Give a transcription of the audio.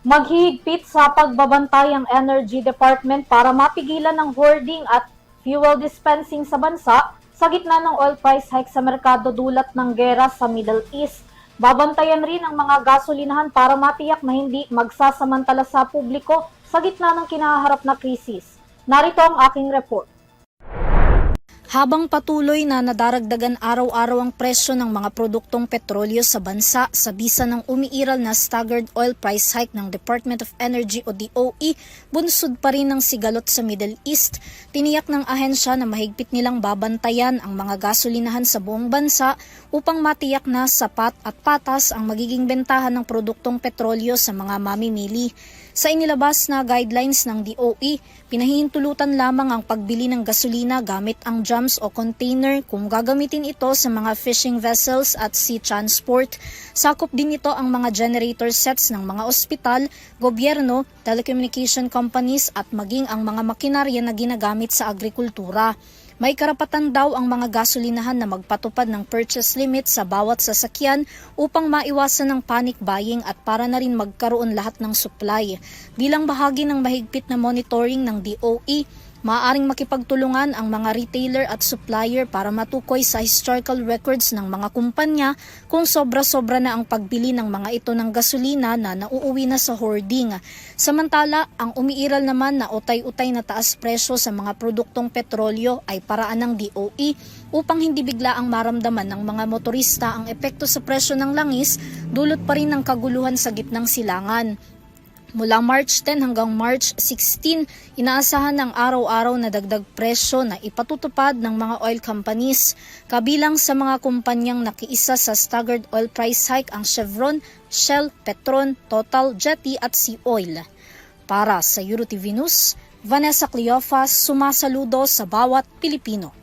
Maghihigpit sa pagbabantay ang Energy Department para mapigilan ng hoarding at fuel dispensing sa bansa sa gitna ng oil price hike sa merkado dulot ng gera sa Middle East. Babantayan rin ang mga gasolinahan para matiyak na hindi magsasamantala sa publiko sa gitna ng kinaharap na krisis. Narito ang aking report. Habang patuloy na nadaragdagan araw-araw ang presyo ng mga produktong petrolyo sa bansa sa bisa ng umiiral na staggered oil price hike ng Department of Energy o DOE, bunsod pa rin ng sigalot sa Middle East. Tiniyak ng ahensya na mahigpit nilang babantayan ang mga gasolinahan sa buong bansa upang matiyak na sapat at patas ang magiging bentahan ng produktong petrolyo sa mga mamimili. Sa inilabas na guidelines ng DOE, pinahihintulutan lamang ang pagbili ng gasolina gamit ang drums o container kung gagamitin ito sa mga fishing vessels at sea transport. Sakop din ito ang mga generator sets ng mga ospital, gobyerno, telecommunication companies at maging ang mga makinarya na ginagamit sa agrikultura. May karapatan daw ang mga gasolinahan na magpatupad ng purchase limit sa bawat sasakyan upang maiwasan ng panic buying at para na rin magkaroon lahat ng supply. Bilang bahagi ng mahigpit na monitoring ng DOE, maaaring makipagtulungan ang mga retailer at supplier para matukoy sa historical records ng mga kumpanya kung sobra-sobra na ang pagbili ng mga ito ng gasolina na nauuwi na sa hoarding. Samantala, ang umiiral naman na utay-utay na taas presyo sa mga produktong petrolyo ay paraan ng DOE upang hindi bigla ang maramdaman ng mga motorista ang epekto sa presyo ng langis, dulot pa rin ng kaguluhan sa gitnang silangan. Mula March 10 hanggang March 16, inaasahan ng araw-araw na dagdag presyo na ipatutupad ng mga oil companies. Kabilang sa mga kumpanyang nakiisa sa staggered oil price hike ang Chevron, Shell, Petron, Total, Jetty at Sea Oil. Para sa EuroTV News, Vanessa Cleofas, sumasaludo sa bawat Pilipino.